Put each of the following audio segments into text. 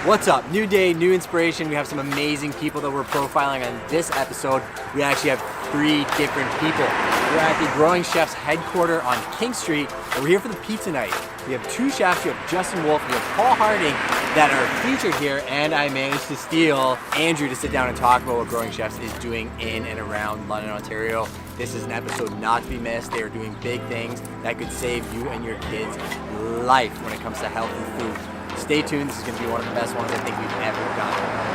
What's up? New day, new inspiration. We have some amazing people that we're profiling on this episode. We actually have 3 different people. We're at the Growing Chefs headquarters on King Street, and we're here for the pizza night. We have 2 chefs. We have Justin Wolfe, we have Paul Harding that are featured here, and I managed to steal Andrew to sit down and talk about what Growing Chefs is doing in and around London, Ontario. This is an episode not to be missed. They are doing big things that could save you and your kids' life when it comes to healthy food. Stay tuned, this is going to be one of the best ones I think we've ever done.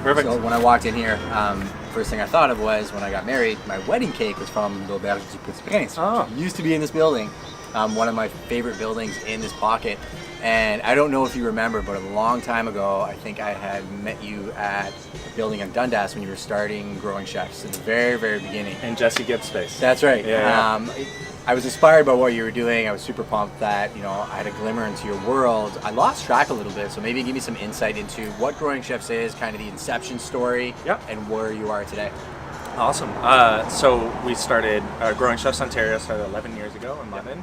Perfect. So when I walked in here, first thing I thought of was when I got married, my wedding cake was from L'Auberge du Petit. Oh. It used to be in this building, one of my favorite buildings in this pocket. And I don't know if you remember, but a long time ago, I think I had met you at a building in Dundas when you were starting Growing Chefs in the very, very beginning. And Jesse Gibbs space. That's right. Yeah. I was inspired by what you were doing. I was super pumped that, I had a glimmer into your world. I lost track a little bit, so maybe give me some insight into what Growing Chefs is, kind of the inception story, and where you are today. Awesome. So we started Growing Chefs Ontario started 11 years ago in London.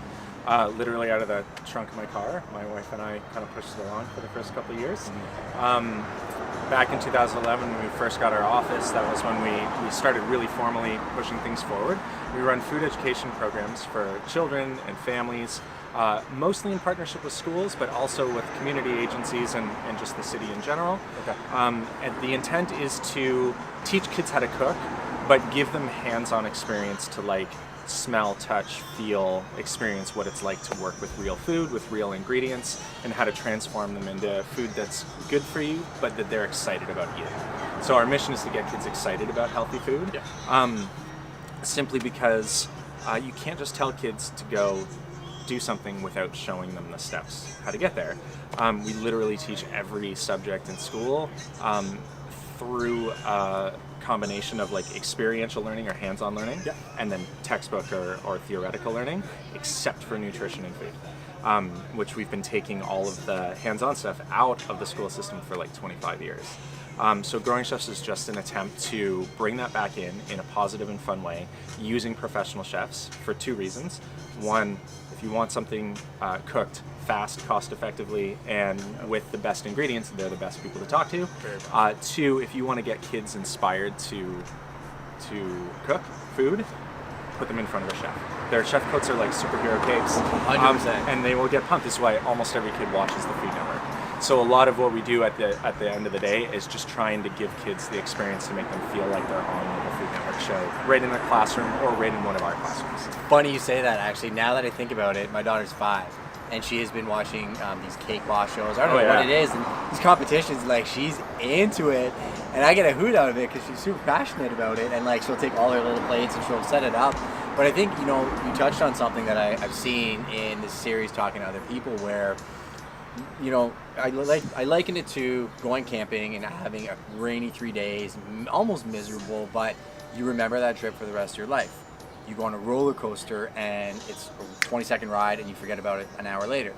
Literally out of the trunk of my car. My wife and I kind of pushed it along for the first couple of years. Back in 2011, when we first got our office, that was when we started really formally pushing things forward. We run food education programs for children and families, mostly in partnership with schools, but also with community agencies and just the city in general. Okay. And the intent is to teach kids how to cook, but give them hands-on experience to smell, touch, feel, experience what it's like to work with real food, with real ingredients, and how to transform them into food that's good for you, but that they're excited about eating. So our mission is to get kids excited about healthy food, simply because you can't just tell kids to go do something without showing them the steps, how to get there. We literally teach every subject in school through combination of experiential learning or hands-on learning, and then textbook or theoretical learning, except for nutrition and food, which we've been taking all of the hands-on stuff out of the school system for 25 years. So Growing Chefs is just an attempt to bring that back in a positive and fun way, using professional chefs for 2 reasons. One, if you want something cooked fast, cost effectively, and with the best ingredients, they're the best people to talk to. 2, if you want to get kids inspired to cook food, put them in front of a chef. Their chef coats are like superhero capes, 100%. And they will get pumped. This is why almost every kid watches the Food Network. So a lot of what we do at the end of the day is just trying to give kids the experience to make them feel like they're on the Food Network show, right in their classroom or right in one of our classrooms. Funny you say that, actually. Now that I think about it, my daughter's 5, and she has been watching these cake boss shows. I don't know what it is, and these competitions, she's into it, and I get a hoot out of it because she's super passionate about it, and she'll take all her little plates and she'll set it up. But I think, you touched on something that I've seen in this series talking to other people where, I liken it to going camping and having a rainy 3 days, almost miserable, but you remember that trip for the rest of your life. You go on a roller coaster and it's a 20-second ride and you forget about it an hour later.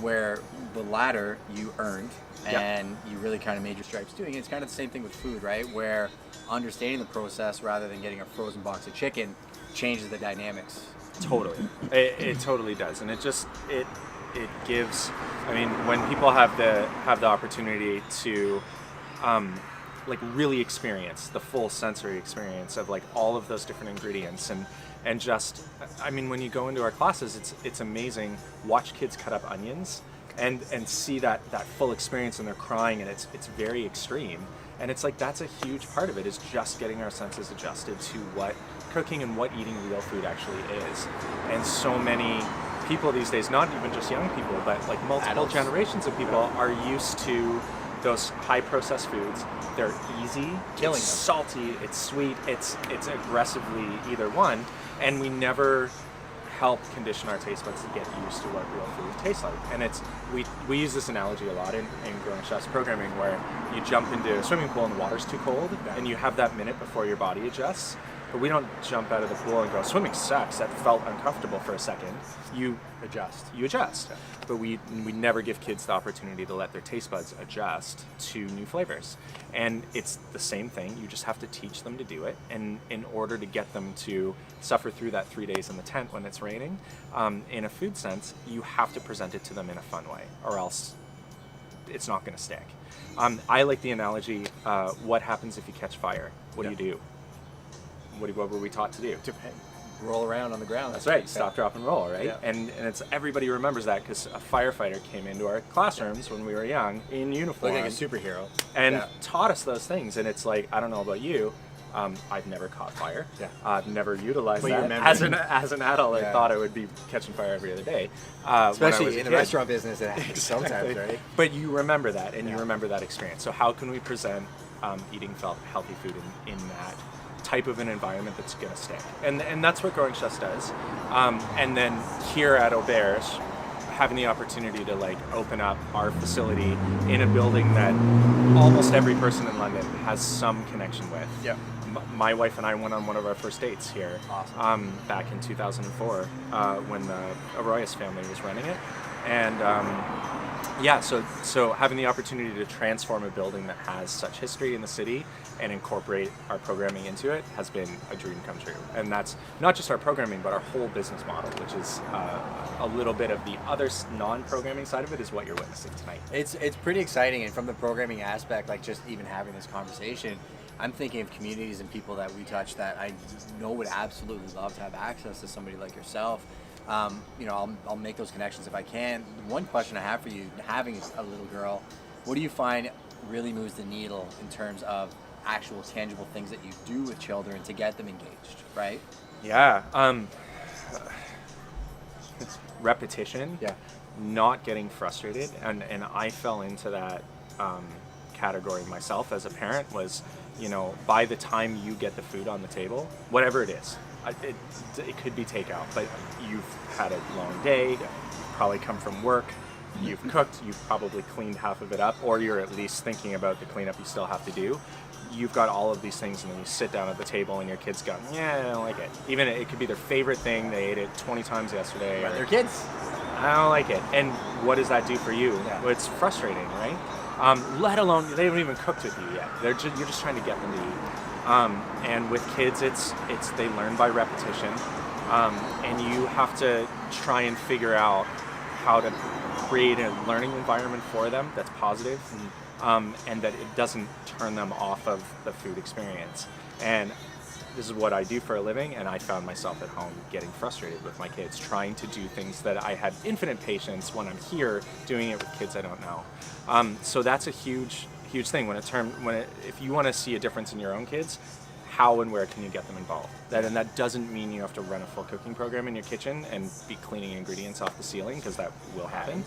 Where the latter you earned and you really kind of made your stripes doing it. It's kind of the same thing with food, right? Where understanding the process rather than getting a frozen box of chicken changes the dynamics. Totally. It totally does. And it gives, when people have the opportunity to really experience the full sensory experience of all of those different ingredients and just, when you go into our classes, it's amazing. Watch kids cut up onions and see that full experience, and they're crying, and it's very extreme. And it's that's a huge part of it, is just getting our senses adjusted to what cooking and what eating real food actually is. And so many people these days, not even just young people, but multiple adults, generations of people are used to those high processed foods. They're easy, killing it's them. Salty, it's sweet, it's aggressively either one, and we never help condition our taste buds to get used to what real food tastes like. And it's we use this analogy a lot in Growing Chefs programming, where you jump into a swimming pool and the water's too cold, and you have that minute before your body adjusts. But we don't jump out of the pool and go, swimming sucks, that felt uncomfortable for a second. You adjust. Yeah. But we never give kids the opportunity to let their taste buds adjust to new flavors. And it's the same thing, you just have to teach them to do it. And in order to get them to suffer through that 3 days in the tent when it's raining, in a food sense, you have to present it to them in a fun way, or else it's not gonna stick. I like the analogy, what happens if you catch fire? What do you do? What were we taught to do? To roll around on the ground. That's right. Stop, drop, and roll, right? Yeah. And it's everybody remembers that because a firefighter came into our classrooms when we were young in uniform. Looking like a superhero. And taught us those things. And it's like, I don't know about you, I've never caught fire. Yeah. I've never utilized But that. As an adult, I thought I would be catching fire every other day. Especially in the restaurant business, it happens sometimes, right? But you remember that, and you remember that experience. So how can we present eating healthy food in that type of an environment that's going to stick? And that's what Growing Chefs does. And then here at Auberge, having the opportunity to like open up our facility in a building that almost every person in London has some connection with. Yeah. My wife and I went on one of our first dates here. Awesome. Back in 2004 when the Arroyas family was running it. And so having the opportunity to transform a building that has such history in the city and incorporate our programming into it has been a dream come true. And that's not just our programming, but our whole business model, which is a little bit of the other non-programming side of it is what you're witnessing tonight. It's pretty exciting, and from the programming aspect, like just even having this conversation, I'm thinking of communities and people that we touch that I know would absolutely love to have access to somebody like yourself. I'll make those connections if I can. One question I have for you, having a little girl, what do you find really moves the needle in terms of actual tangible things that you do with children to get them engaged, right? Yeah. Repetition. Yeah. Not getting frustrated. And I fell into that category myself as a parent was, by the time you get the food on the table, whatever it is, it could be takeout, but you've had a long day, you've probably come from work, you've cooked, you've probably cleaned half of it up, or you're at least thinking about the cleanup you still have to do. You've got all of these things, and then you sit down at the table and your kids go, I don't like it. Even it could be their favorite thing, they ate it 20 times yesterday. But they're kids. I don't like it. And what does that do for you? Yeah. Well, it's frustrating, right? Let alone, they haven't even cooked with you yet. You're just trying to get them to eat. And with kids, it's they learn by repetition, and you have to try and figure out how to create a learning environment for them that's positive, and that it doesn't turn them off of the food experience. And this is what I do for a living, and I found myself at home getting frustrated with my kids, trying to do things that I had infinite patience when I'm here doing it with kids I don't know. So that's a huge thing if you want to see a difference in your own kids, how and where can you get them involved? And that doesn't mean you have to run a full cooking program in your kitchen and be cleaning ingredients off the ceiling, because that will happen.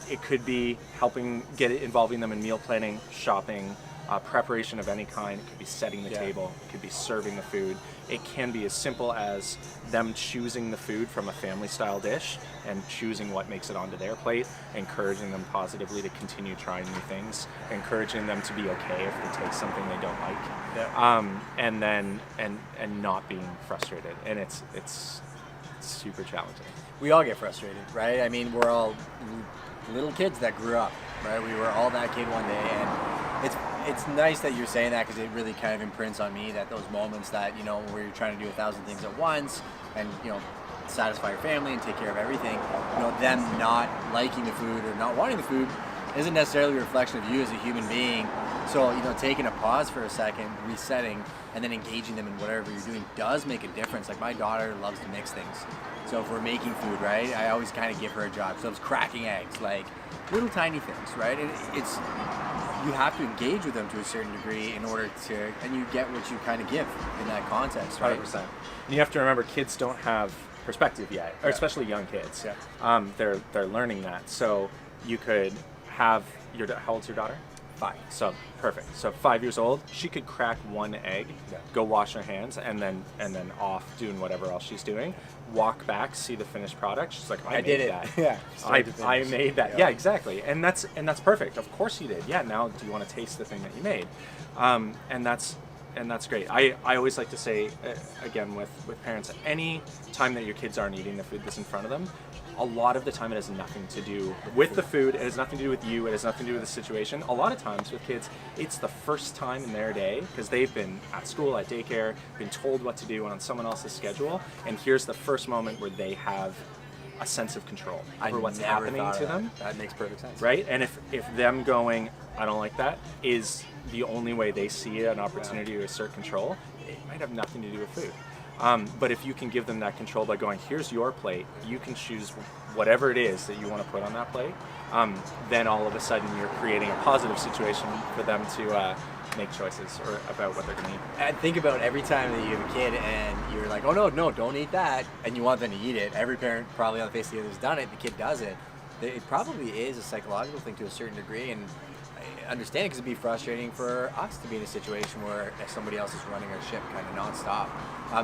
It could be involving them in meal planning, shopping, preparation of any kind. It could be setting the table, it could be serving the food. It can be as simple as them choosing the food from a family style dish and choosing what makes it onto their plate, encouraging them positively to continue trying new things, encouraging them to be okay if they taste something they don't like, and not being frustrated. And it's super challenging. We all get frustrated, right? I mean, we're all little kids that grew up, right? We were all that kid one day, and it's nice that you're saying that, because it really kind of imprints on me that those moments that, where you're trying to do 1,000 things at once and, satisfy your family and take care of everything, them not liking the food or not wanting the food isn't necessarily a reflection of you as a human being. So, taking a pause for a second, resetting, and then engaging them in whatever you're doing does make a difference. Like, my daughter loves to mix things. So if we're making food, right, I always kind of give her a job. So it's cracking eggs, like little tiny things, right? And you have to engage with them to a certain degree in order to, and you get what you kind of give in that context, right? 100%. And you have to remember, kids don't have perspective yet, or especially young kids. Yeah. They're learning that. So you could have how old's your daughter? 5. So perfect. So 5 years old, she could crack one egg, go wash her hands, and then off doing whatever else she's doing. Walk back, see the finished product. She's like, I did made it. that. Yeah. I made that. Yeah, exactly. And that's perfect. Of course you did. Yeah. Now, do you want to taste the thing that you made? And that's great. I always like to say, again, with parents, any time that your kids aren't eating the food that's in front of them, a lot of the time it has nothing to do with the food, it has nothing to do with you, it has nothing to do with the situation. A lot of times with kids, it's the first time in their day, because they've been at school, at daycare, been told what to do on someone else's schedule, and here's the first moment where they have a sense of control over what's happening to them. That makes perfect sense. Right? And if them going, I don't like that, is the only way they see an opportunity to assert control, it might have nothing to do with food. But if you can give them that control by going, here's your plate, you can choose whatever it is that you want to put on that plate, then all of a sudden you're creating a positive situation for them to make choices or about what they're going to eat. And think about every time that you have a kid and you're like, oh no, don't eat that, and you want them to eat it. Every parent probably on the face of the earth has done it, the kid does it. It probably is a psychological thing to a certain degree, and I understand it because it'd be frustrating for us to be in a situation where somebody else is running our ship kind of nonstop.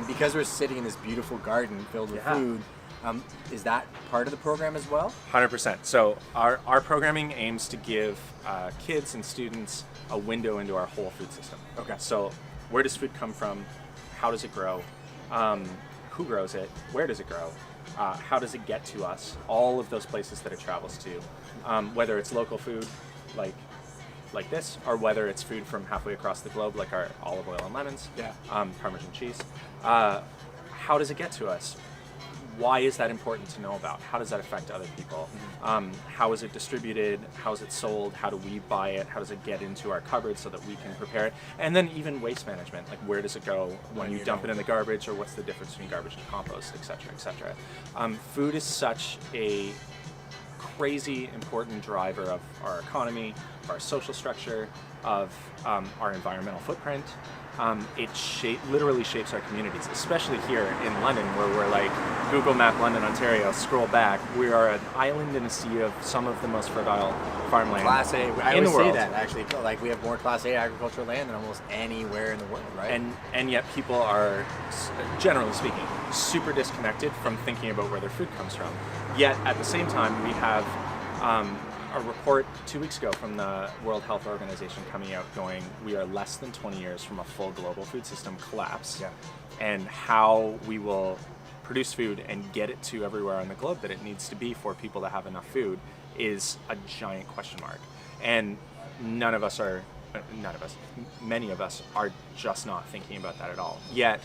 Because we're sitting in this beautiful garden filled with food, is that part of the program as well? 100%. So our programming aims to give kids and students a window into our whole food system. Okay. So where does food come from? How does it grow? Who grows it? Where does it grow? How does it get to us? All of those places that it travels to, whether it's local food like this, or whether it's food from halfway across the globe, like our olive oil and lemons, Parmesan cheese. How does it get to us? Why is that important to know about? How does that affect other people? How is it distributed? How is it sold? How do we buy it? How does it get into our cupboard so that we can prepare it? And then even waste management, like where does it go when you dump it in the garbage, or what's the difference between garbage and compost, et cetera, et cetera. Food is such a crazy important driver of our economy, of our social structure, of our environmental footprint. It literally shapes our communities, especially here in London, where we're like, Google Map London, Ontario, scroll back. We are an island in a sea of some of the most fertile farmland Class A. I in the always world. say that, actually. Like, we have more Class A agricultural land than almost anywhere in the world, right? And yet people are, generally speaking, super disconnected from thinking about where their food comes from. Yet at the same time, we have a report 2 weeks ago from the World Health Organization coming out going, we are less than 20 years from a full global food system collapse, and how we will produce food and get it to everywhere on the globe that it needs to be for people to have enough food is a giant question mark. And many of us are just not thinking about that at all. Yet,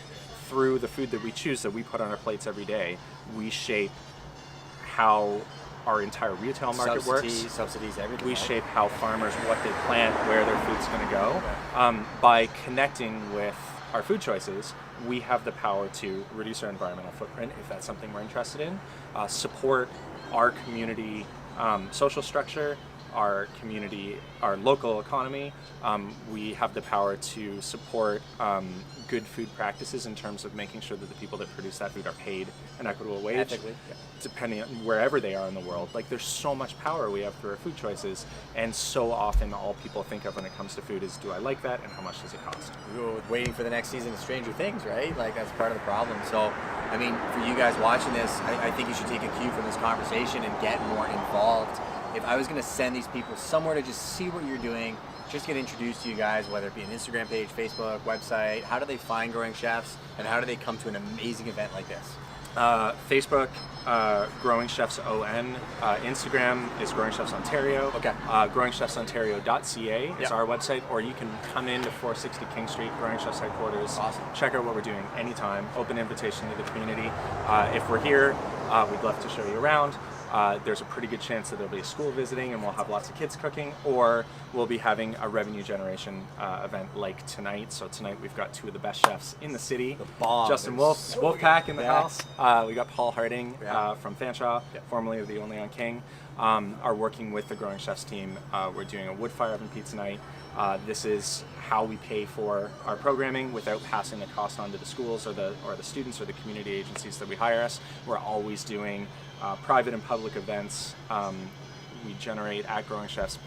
through the food that we choose, that we put on our plates every day, we shape how our entire retail market works. Subsidies, everything. We right? shape how farmers, what they plant, where their food's going to go. By connecting with our food choices, we have the power to reduce our environmental footprint, if that's something we're interested in, support our community social structure, our community, our local economy. We have the power to support good food practices in terms of making sure that the people that produce that food are paid an equitable wage, ethically, depending on wherever they are in the world. Like, there's so much power we have through our food choices, and so often all people think of when it comes to food is, do I like that, and how much does it cost? We were waiting for the next season of Stranger Things, right? Like, that's part of the problem. So, I mean, for you guys watching this, I think you should take a cue from this conversation and get more involved. If I was going to send these people somewhere to just see what you're doing, just get introduced to you guys, whether it be an Instagram page, Facebook, website, how do they find Growing Chefs, and how do they come to an amazing event like this? Facebook, Growing Chefs ON. Instagram is Growing Chefs Ontario. Okay. GrowingChefsOntario.ca is our website, or you can come into 460 King Street, Growing Chefs headquarters. Awesome. Check out what we're doing anytime. Open invitation to the community. If we're here, we'd love to show you around. There's a pretty good chance that there'll be a school visiting and we'll have lots of kids cooking, or we'll be having a revenue generation event like tonight. So tonight we've got two of the best chefs in the city. The bomb. Justin Wolfe, Wolfpack in the house. We got Paul Harding from Fanshawe, formerly of the Only on King, are working with the Growing Chefs team. We're doing a wood fire oven pizza night. This is how we pay for our programming without passing the cost on to the schools or the students or the community agencies that we hire us. We're always doing private and public events we generate at Growing Chefs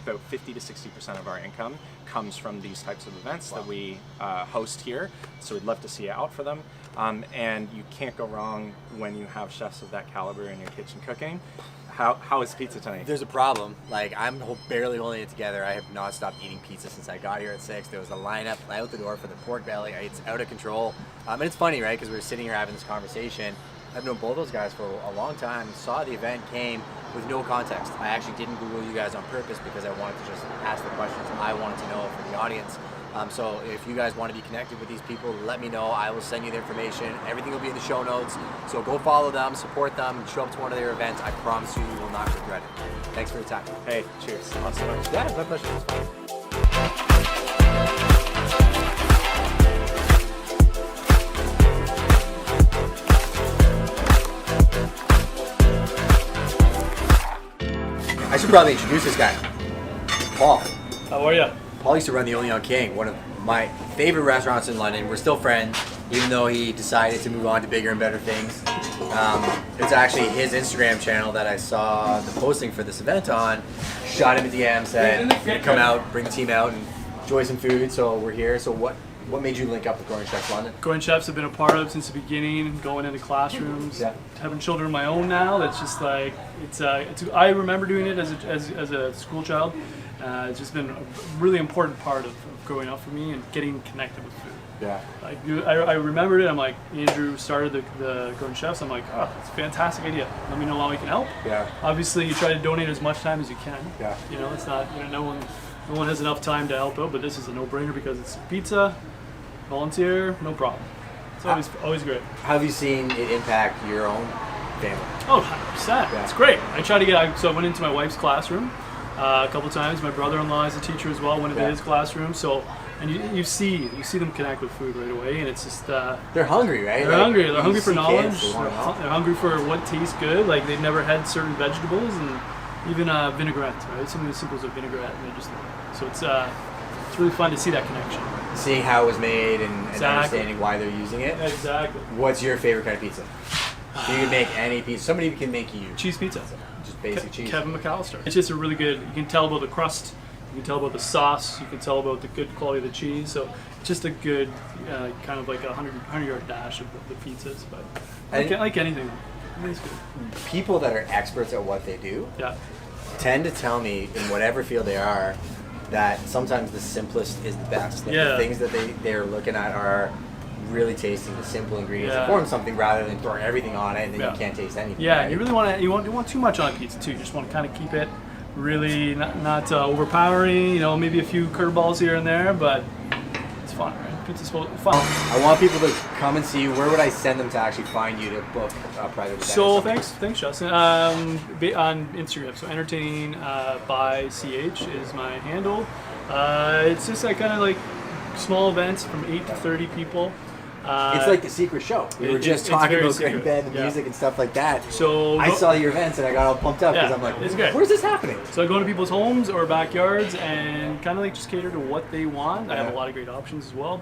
about 50 to 60% of our income comes from these types of events that we host here. So we'd love to see you out for them. And you can't go wrong when you have chefs of that caliber in your kitchen cooking. How is pizza tonight? There's a problem. Like, I'm barely holding it together. I have not stopped eating pizza since I got here at 6. There was a lineup out the door for the pork belly. It's out of control. And it's funny, right? Because we were sitting here having this conversation. I've known both those guys for a long time. Saw the event, came with no context. I actually didn't Google you guys on purpose because I wanted to just ask the questions I wanted to know for the audience. So if you guys want to be connected with these people, let me know. I will send you the information. Everything will be in the show notes. So go follow them, support them, show up to one of their events. I promise you, you will not regret it. Thanks for your time. Hey, cheers. Awesome. Yeah, my pleasure. It was fun. I should probably introduce this guy, Paul. How are you? Paul used to run the Only on King, one of my favorite restaurants in London. We're still friends, even though he decided to move on to bigger and better things. It's actually his Instagram channel that I saw the posting for this event on. Shot him a DM, said, "You're gonna come out, bring the team out, and enjoy some food." So we're here. So what made you link up with Growing Chefs London? Growing Chefs have been a part of since the beginning, going into classrooms, having children of my own now. That's just like I remember doing it as a school child. It's just been a really important part of growing up for me and getting connected with food. Yeah. I remembered it. I'm like, Andrew started the Growing Chefs. I'm like, oh, it's a fantastic idea. Let me know how we can help. Yeah. Obviously, you try to donate as much time as you can. Yeah. You know, it's not, no one has enough time to help out, but this is a no-brainer because it's pizza, volunteer, no problem. It's always great. How have you seen it impact your own family? Oh, 100%. Yeah. It's great. I went into my wife's classroom a couple times. My brother-in-law is a teacher as well, went into his classroom. So, and you see them connect with food right away, and it's just they're hungry, right? They're hungry. They're hungry for kids, knowledge. they wanna know. They're hungry for what tastes good. Like they've never had certain vegetables, and even vinaigrette, right? Something as simple as a vinaigrette, and they just so it's really fun to see that connection. Seeing how it was made and understanding why they're using it. Exactly. What's your favorite kind of pizza? You can make any pizza. Somebody can make you Cheese pizza. just basic cheese. Kevin McAllister. It's just a really good. You can tell about the crust. You can tell about the sauce. You can tell about the good quality of the cheese. So it's just a good kind of like a 100-yard dash of the pizzas. But like anything, it's good. People that are experts at what they do tend to tell me in whatever field they are that sometimes the simplest is the best. Like the things that they're looking at are really tasting the simple ingredients to form something rather than throwing everything on it and then you can't taste anything. Yeah, right? you really want too much on pizza too. You just want to kind of keep it really not overpowering. Maybe a few curveballs here and there, but it's fun, right? Pizza's fun. I want people to come and see you. Where would I send them to actually find you to book a private event? So thanks, Justin. On Instagram, so entertaining by CH is my handle. It's just kind of like small events from 8 to 30 people. It's like the secret show. We were just talking about Great Bed and music and stuff like that. So I saw your events and I got all pumped up because I'm like, it's good. Where's this happening? So I go to people's homes or backyards and kind of like just cater to what they want. I have a lot of great options as well.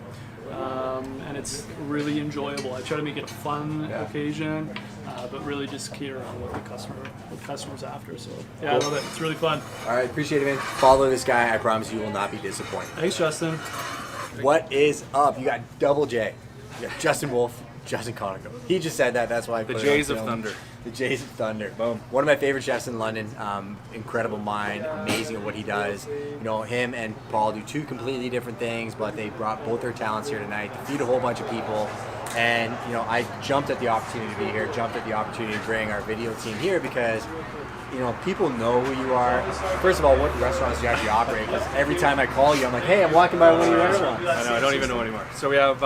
And it's really enjoyable. I try to make it a fun occasion, but really just cater on what the customer's after. So I love it. It's really fun. All right, appreciate it, man. Follow this guy. I promise you will not be disappointed. Thanks, Justin. What is up? You got Double J. You got Justin Wolfe, Justin Conago. He just said that. That's why I put The it on Jays of film. Thunder. The Jays of Thunder. Boom. One of my favorite chefs in London. Incredible mind, amazing at what he does. Him and Paul do two completely different things, but they brought both their talents here tonight to feed a whole bunch of people. And I jumped at the opportunity to be here, jumped at the opportunity to bring our video team here because people know who you are. First of all, what restaurants do you actually operate? Because every time I call you, I'm like, hey, I'm walking by one of your restaurants. I know, I don't even know anymore. So we have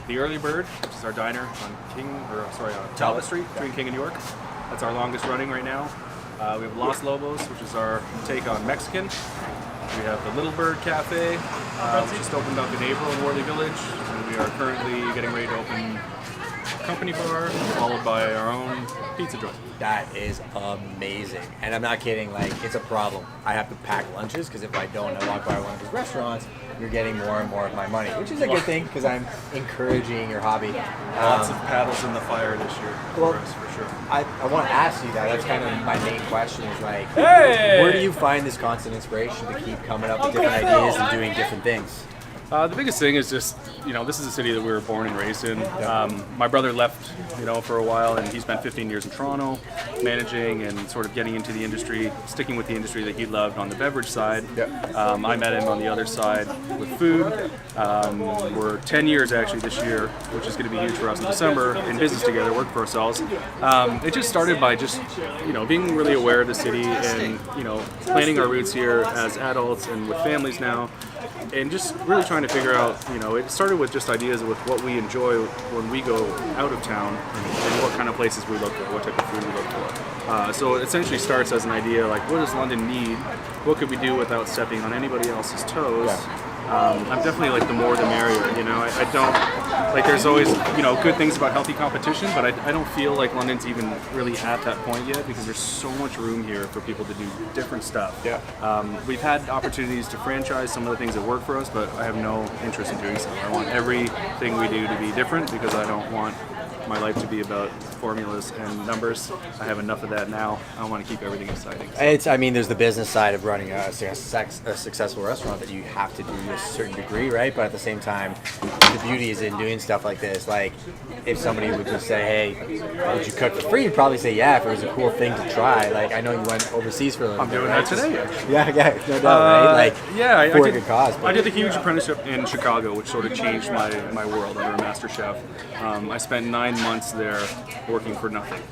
the Early Bird, which is our diner on Talbot Street between King and York. That's our longest running right now. We have Los Lobos, which is our take on Mexican. We have the Little Bird Cafe, which just opened up in April in Worley Village. And we are currently getting ready to open a company bar, followed by our own pizza joint. That is amazing. And I'm not kidding, it's a problem. I have to pack lunches because if I don't, I walk by one of his restaurants, you're getting more and more of my money, which is a good thing because I'm encouraging your hobby. Lots of paddles in the fire this year for us, for sure. I want to ask you that. That's kind of my main question is like, Hey! where do you find this constant inspiration to keep coming up with different ideas and doing different things? The biggest thing is just, this is a city that we were born and raised in. My brother left, for a while, and he spent 15 years in Toronto managing and sort of getting into the industry, sticking with the industry that he loved on the beverage side. I met him on the other side with food. We're 10 years actually this year, which is going to be huge for us in December, in business together, work for ourselves. It just started by just, being really aware of the city and, planting our roots here as adults and with families now. And just really trying to figure out, it started with just ideas with what we enjoy when we go out of town and what kind of places we look for, what type of food we look for. So it essentially starts as an idea like, what does London need? What could we do without stepping on anybody else's toes? I'm definitely like the more the merrier, I don't, like there's always, good things about healthy competition, but I don't feel like London's even really at that point yet because there's so much room here for people to do different stuff. We've had opportunities to franchise some of the things that work for us, but I have no interest in doing so. I want everything we do to be different because I don't want my life to be about formulas and numbers. I have enough of that now. I want to keep everything exciting. There's the business side of running a successful restaurant that you have to do to a certain degree, right? But at the same time, the beauty is in doing stuff like this. Like, if somebody would just say, hey, would you cook for free? You'd probably say, yeah, if it was a cool thing to try. Like, I know you went overseas for a little bit. I'm doing that today, actually. Yeah, no doubt, right? Like, for a good cause. I did a huge apprenticeship in Chicago, which sort of changed my world under a master chef. I spent 9 months there working for nothing,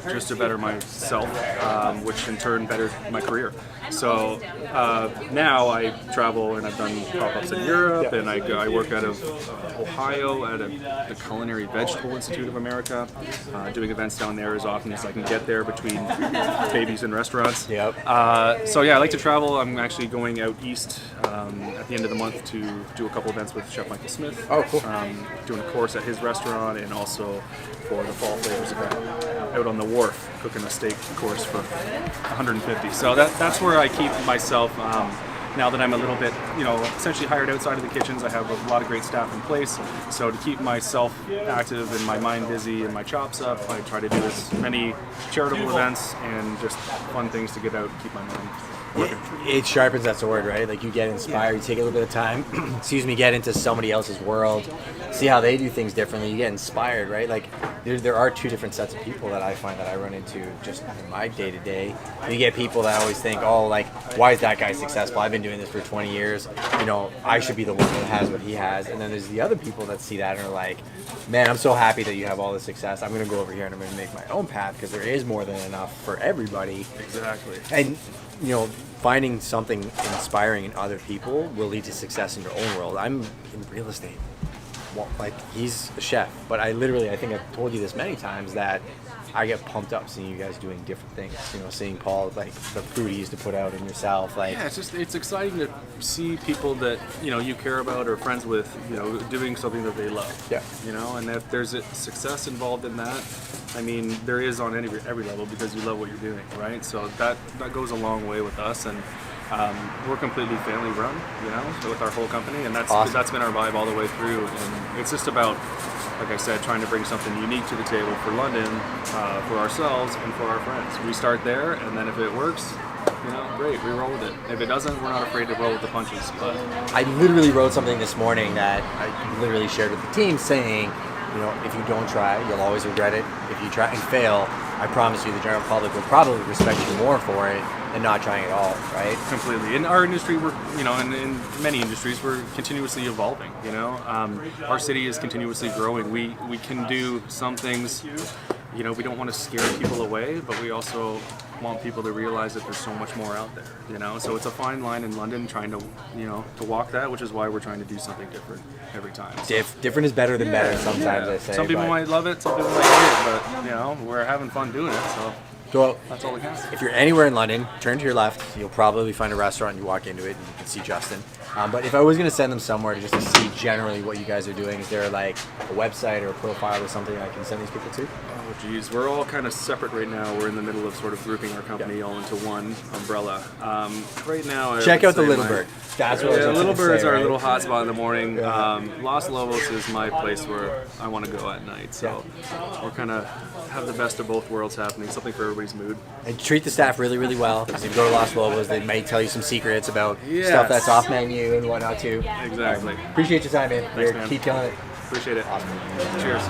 just to better myself, which in turn bettered my career. So now I travel and I've done pop-ups in Europe, and I work out of Ohio at the Culinary Vegetable Institute of America, doing events down there as often as I can get there between babies and restaurants. So I like to travel. I'm actually going out east at the end of the month to do a couple events with Chef Michael Smith. Oh, cool. Doing a course at his restaurant, and also for the Fall Flavors event out on the wharf, cooking a steak course for 150. So that's where I keep myself. Now that I'm a little bit, essentially hired outside of the kitchens, I have a lot of great staff in place. So to keep myself active and my mind busy and my chops up, I try to do as many charitable events and just fun things to get out and keep my mind working. It sharpens that sword, right? Like, you get inspired, you take a little bit of time, get into somebody else's world, see how they do things differently, you get inspired, right? Like, there are two different sets of people that I find that I run into just in my day-to-day. You get people that always think, oh, like, why is that guy successful? I've been doing this for 20 years. I should be the one that has what he has. And then there's the other people that see that and are like, man, I'm so happy that you have all this success. I'm going to go over here and I'm going to make my own path because there is more than enough for everybody. Exactly. And, finding something inspiring in other people will lead to success in your own world. I'm in real estate. Well, like, he's a chef, but I think I've told you this many times that I get pumped up seeing you guys doing different things. Seeing Paul, like, the food he used to put out, and yourself, like. Yeah, it's exciting to see people that you care about or friends with, doing something that they love. Yeah. And if there's a success involved in that, I mean, there is on every level because you love what you're doing, right? So that goes a long way with us, and we're completely family run, with our whole company, and that's awesome. That's been our vibe all the way through. And it's just about, like I said, trying to bring something unique to the table for London, for ourselves and for our friends. We start there, and then if it works, great, we roll with it. If it doesn't, we're not afraid to roll with the punches. But I literally wrote something this morning that I literally shared with the team saying, if you don't try, you'll always regret it. If you try and fail, I promise you the general public will probably respect you more for it than not trying at all, right? Completely. In our industry, we're, and in many industries, we're continuously evolving, Our city is continuously growing. We can do some things, we don't want to scare people away, but we also want people to realize that there's so much more out there, So it's a fine line in London trying to, to walk that, which is why we're trying to do something different every time. So, different is better than better sometimes, I say. Some people might love it, some people might hate it, but, we're having fun doing it, so that's all it counts. If you're anywhere in London, turn to your left, you'll probably find a restaurant, you walk into it and you can see Justin. But if I was going to send them somewhere just to see generally what you guys are doing, is there like a website or a profile or something I can send these people to? Oh geez, we're all kind of separate right now. We're in the middle of sort of grouping our company all into one umbrella. Right now, I Check would out the say Little my- Bird. That's what I was Yeah, gonna Little say, Bird's our right? little hotspot in the morning. Los Lobos is my place where I want to go at night. So we're kind of have the best of both worlds happening. Something for everybody's mood. And treat the staff really, really well. Because if you go to Los Lobos, they might tell you some secrets about Yes. stuff that's off menu and whatnot too. Exactly. Appreciate your time, man. Thanks, man. Keep killing it. Appreciate it. Cheers.